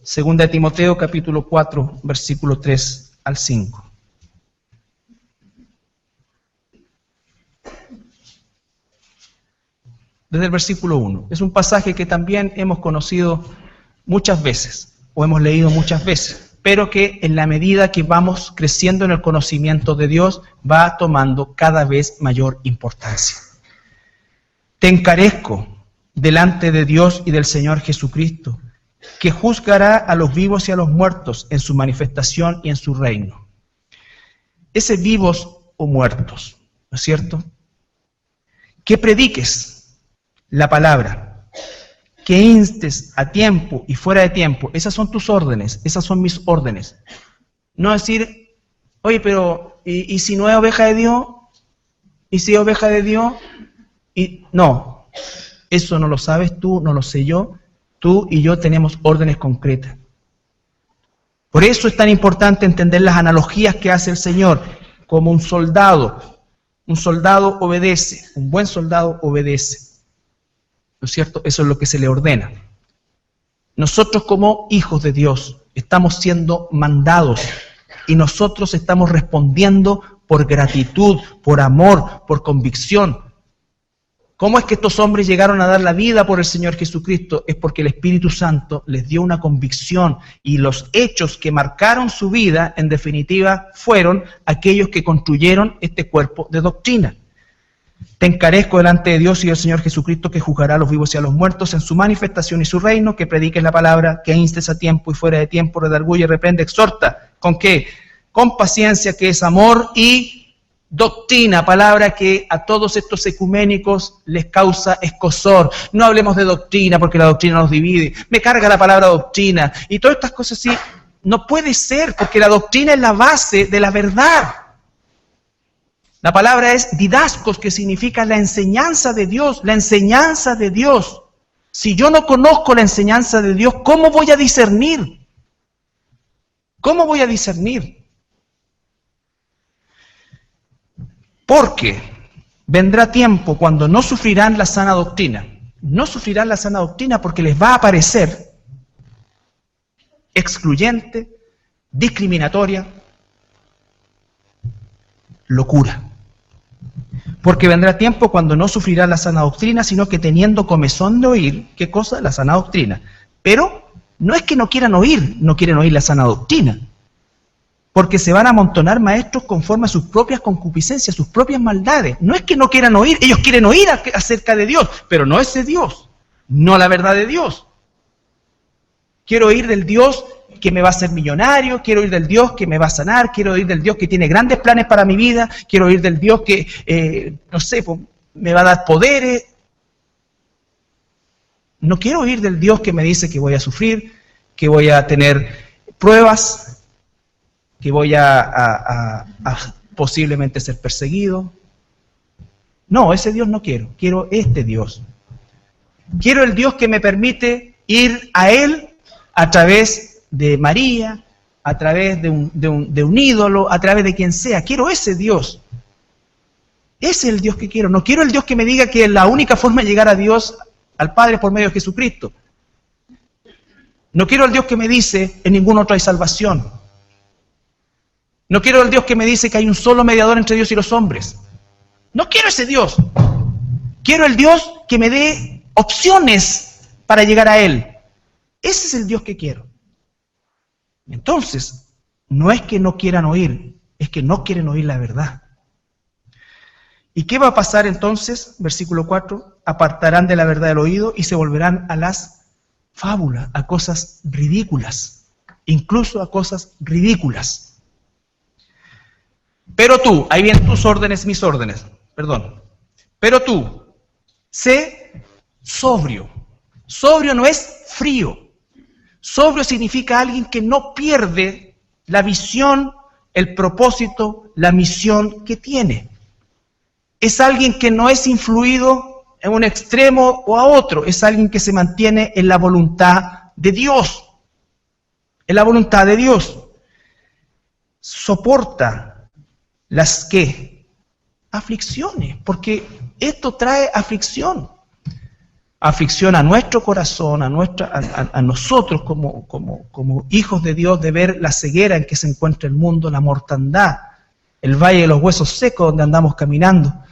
Segunda de Timoteo, capítulo 4, versículo 3 al 5. Desde el versículo 1. Es un pasaje que también hemos conocido muchas veces, o hemos leído muchas veces, pero que en la medida que vamos creciendo en el conocimiento de Dios, va tomando cada vez mayor importancia. Te encarezco delante de Dios y del Señor Jesucristo, que juzgará a los vivos y a los muertos en su manifestación y en su reino. Ese vivos o muertos, ¿no es cierto? Que prediques la palabra, que instes a tiempo y fuera de tiempo. Esas son tus órdenes, esas son mis órdenes. No decir, oye, pero ¿y si no es oveja de Dios? ¿Y si es oveja de Dios? Y no, eso no lo sabes tú, no lo sé yo. Tú y yo tenemos órdenes concretas. Por eso es tan importante entender las analogías que hace el Señor, como un soldado. Un soldado obedece, un buen soldado obedece. ¿No es cierto? Eso es lo que se le ordena. Nosotros como hijos de Dios estamos siendo mandados y nosotros estamos respondiendo por gratitud, por amor, por convicción. ¿Cómo es que estos hombres llegaron a dar la vida por el Señor Jesucristo? Es porque el Espíritu Santo les dio una convicción y los hechos que marcaron su vida, en definitiva, fueron aquellos que construyeron este cuerpo de doctrina. Te encarezco delante de Dios y del Señor Jesucristo, que juzgará a los vivos y a los muertos en su manifestación y su reino, que prediques la palabra, que instes a tiempo y fuera de tiempo, redarguye, reprende, exhorta. ¿Con qué? Con paciencia, que es amor, y doctrina, palabra que a todos estos ecuménicos les causa escozor. No hablemos de doctrina porque la doctrina nos divide. Me carga la palabra doctrina. Y todas estas cosas así, no puede ser, porque la doctrina es la base de la verdad. La palabra es didascos, que significa la enseñanza de Dios, la enseñanza de Dios. Si yo no conozco la enseñanza de Dios, ¿cómo voy a discernir? ¿Cómo voy a discernir? Porque vendrá tiempo cuando no sufrirán la sana doctrina. No sufrirán la sana doctrina porque les va a parecer excluyente, discriminatoria, locura. Porque vendrá tiempo cuando no sufrirá la sana doctrina, sino que teniendo comezón de oír, ¿qué cosa? La sana doctrina. Pero no es que no quieran oír, no quieren oír la sana doctrina. Porque se van a amontonar maestros conforme a sus propias concupiscencias, sus propias maldades. No es que no quieran oír, ellos quieren oír acerca de Dios, pero no ese Dios, no la verdad de Dios. Quiero oír del Dios que me va a hacer millonario, quiero oír del Dios que me va a sanar, quiero oír del Dios que tiene grandes planes para mi vida, quiero oír del Dios que, no sé, pues, me va a dar poderes. No quiero oír del Dios que me dice que voy a sufrir, que voy a tener pruebas, que voy a posiblemente ser perseguido. No, ese Dios no quiero, quiero este Dios. Quiero el Dios que me permite ir a Él a través de María, a través de un ídolo, a través de quien sea. Quiero ese Dios. Ese es el Dios que quiero. No quiero el Dios que me diga que la única forma de llegar a Dios, al Padre, es por medio de Jesucristo. No quiero el Dios que me dice, en ningún otro hay salvación. No quiero el Dios que me dice que hay un solo mediador entre Dios y los hombres. No quiero ese Dios. Quiero el Dios que me dé opciones para llegar a Él. Ese es el Dios que quiero. Entonces, no es que no quieran oír, es que no quieren oír la verdad. ¿Y qué va a pasar entonces? Versículo 4, apartarán de la verdad el oído y se volverán a las fábulas, a cosas ridículas, incluso a cosas ridículas. Pero tú, ahí vienen tus órdenes, mis órdenes, perdón. Pero tú, sé sobrio. Sobrio no es frío. Sobrio significa alguien que no pierde la visión, el propósito, la misión que tiene. Es alguien que no es influido en un extremo o a otro. Es alguien que se mantiene en la voluntad de Dios. En la voluntad de Dios. Soporta las ¿qué? Aflicciones, porque esto trae aflicción. Aflicción a nuestro corazón, a nosotros como hijos de Dios, de ver la ceguera en que se encuentra el mundo, la mortandad, el valle de los huesos secos donde andamos caminando.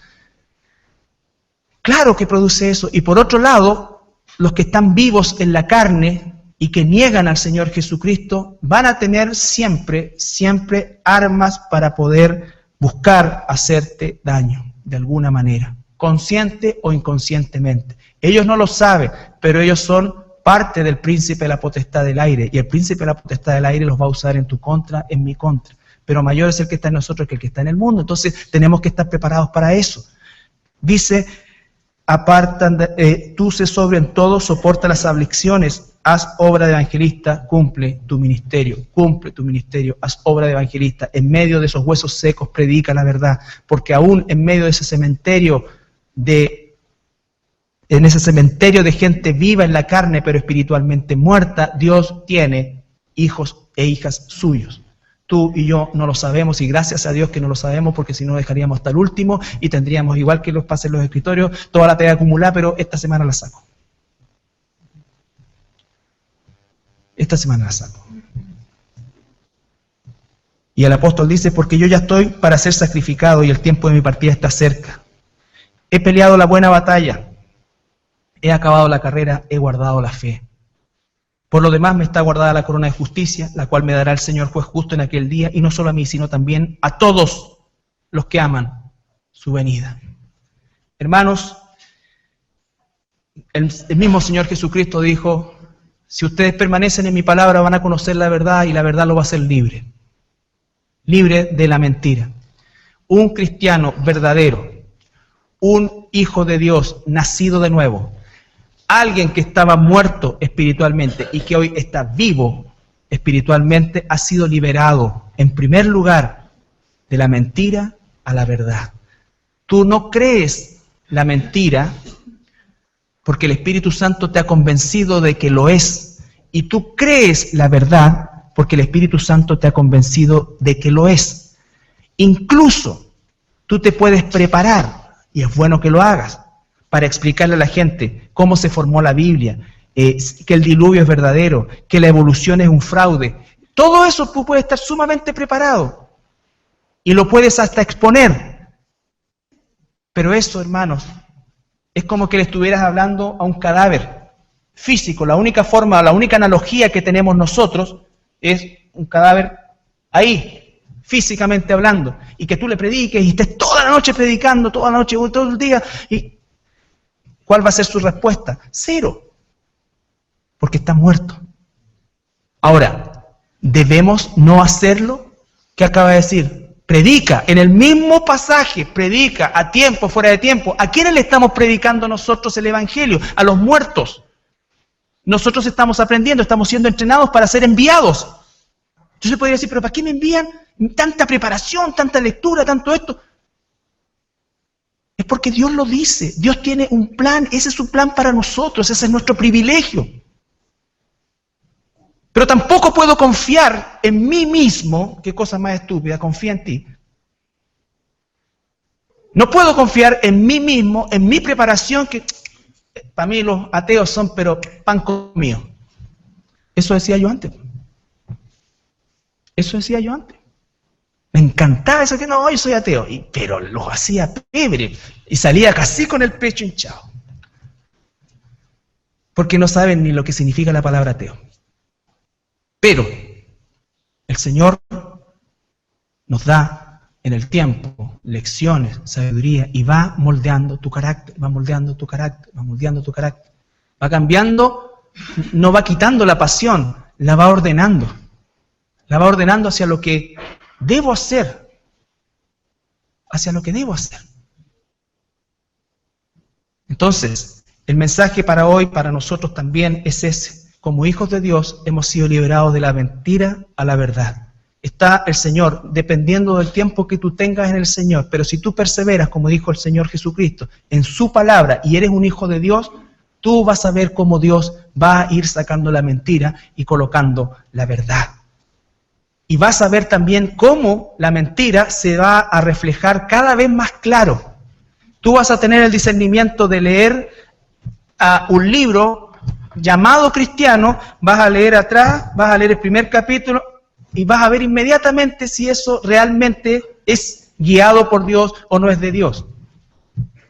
Claro que produce eso. Y por otro lado, los que están vivos en la carne y que niegan al Señor Jesucristo, van a tener siempre armas para poder buscar hacerte daño, de alguna manera, consciente o inconscientemente. Ellos no lo saben, pero ellos son parte del príncipe de la potestad del aire, y el príncipe de la potestad del aire los va a usar en tu contra, en mi contra. Pero mayor es el que está en nosotros que el que está en el mundo. Entonces tenemos que estar preparados para eso. Dice, tú sé sobrio en todo, soporta las aflicciones, haz obra de evangelista, cumple tu ministerio, haz obra de evangelista. En medio de esos huesos secos predica la verdad, porque aún en medio de ese cementerio de gente viva en la carne, pero espiritualmente muerta, Dios tiene hijos e hijas suyos. Tú y yo no lo sabemos, y gracias a Dios que no lo sabemos, porque si no dejaríamos hasta el último y tendríamos, igual que los pases en los escritorios, toda la pega acumulada, pero esta semana la saco. Y el apóstol dice, porque yo ya estoy para ser sacrificado y el tiempo de mi partida está cerca. He peleado la buena batalla, he acabado la carrera, he guardado la fe. Por lo demás me está guardada la corona de justicia, la cual me dará el Señor juez justo en aquel día, y no solo a mí, sino también a todos los que aman su venida. Hermanos, el mismo Señor Jesucristo dijo, si ustedes permanecen en mi palabra van a conocer la verdad, y la verdad lo va a hacer libre de la mentira. Un cristiano verdadero, un hijo de Dios nacido de nuevo, alguien que estaba muerto espiritualmente y que hoy está vivo espiritualmente, ha sido liberado, en primer lugar, de la mentira a la verdad. Tú no crees la mentira porque el Espíritu Santo te ha convencido de que lo es, y tú crees la verdad porque el Espíritu Santo te ha convencido de que lo es. Incluso tú te puedes preparar, y es bueno que lo hagas, para explicarle a la gente cómo se formó la Biblia, que el diluvio es verdadero, que la evolución es un fraude. Todo eso tú puedes estar sumamente preparado y lo puedes hasta exponer. Pero eso, hermanos, es como que le estuvieras hablando a un cadáver físico. La única forma, la única analogía que tenemos nosotros es un cadáver ahí, físicamente hablando, y que tú le prediques y estés toda la noche predicando, toda la noche, todo el día, y ¿cuál va a ser su respuesta? Cero, porque está muerto. Ahora, ¿debemos no hacerlo? ¿Qué acaba de decir? Predica, en el mismo pasaje, predica a tiempo, fuera de tiempo. ¿A quiénes le estamos predicando nosotros el Evangelio? A los muertos. Nosotros estamos aprendiendo, estamos siendo entrenados para ser enviados. Entonces podría decir, ¿pero para qué me envían tanta preparación, tanta lectura, tanto esto? Es porque Dios lo dice. Dios tiene un plan, ese es su plan para nosotros, ese es nuestro privilegio. Pero tampoco puedo confiar en mí mismo, qué cosa más estúpida, confía en ti. No puedo confiar en mí mismo, en mi preparación, que para mí los ateos son pero pan comido.
Eso decía yo antes. Eso decía yo antes. Me encantaba eso que no, yo soy ateo. Pero lo hacía pebre. Y salía casi con el pecho hinchado. Porque no saben ni lo que significa la palabra ateo. Pero el Señor nos da en el tiempo lecciones, sabiduría, y va moldeando tu carácter, va moldeando tu carácter, va moldeando tu carácter. Va cambiando, no va quitando la pasión, la va ordenando. La va ordenando hacia lo que debo hacer. Hacia lo que debo hacer. Entonces, el mensaje para hoy, para nosotros también es ese. Como hijos de Dios hemos sido liberados de la mentira a la verdad. Está el Señor, dependiendo del tiempo que tú tengas en el Señor. Pero si tú perseveras, como dijo el Señor Jesucristo, en su palabra y eres un hijo de Dios, tú vas a ver cómo Dios va a ir sacando la mentira y colocando la verdad. Y vas a ver también cómo la mentira se va a reflejar cada vez más claro. Tú vas a tener el discernimiento de leer un libro llamado cristiano, vas a leer atrás, vas a leer el primer capítulo y vas a ver inmediatamente si eso realmente es guiado por Dios o no es de Dios.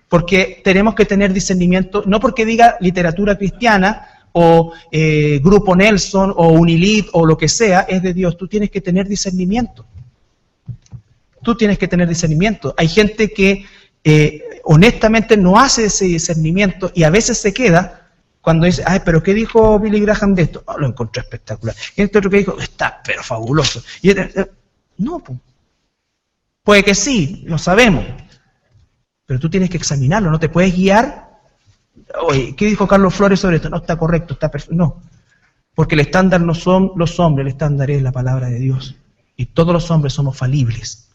Porque tenemos que tener discernimiento, no porque diga literatura cristiana o Grupo Nelson o Unilit o lo que sea, es de Dios. Tú tienes que tener discernimiento. Tú tienes que tener discernimiento. Hay gente que honestamente no hace ese discernimiento y a veces se queda cuando dice, ay, pero ¿qué dijo Billy Graham de esto? Oh, lo encontré espectacular. Y este otro que dijo, está pero fabuloso. Y no, puede que sí, lo sabemos. Pero tú tienes que examinarlo, no te puedes guiar. Oye, ¿qué dijo Carlos Flores sobre esto? No, está correcto, está perfecto. No, porque el estándar no son los hombres, el estándar es la palabra de Dios. Y todos los hombres somos falibles.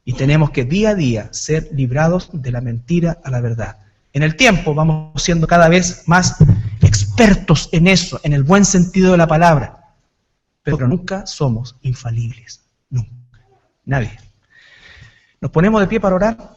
Y tenemos que día a día ser librados de la mentira a la verdad. En el tiempo vamos siendo cada vez más expertos en eso, en el buen sentido de la palabra. Pero nunca somos infalibles. Nunca. Nadie. Nos ponemos de pie para orar.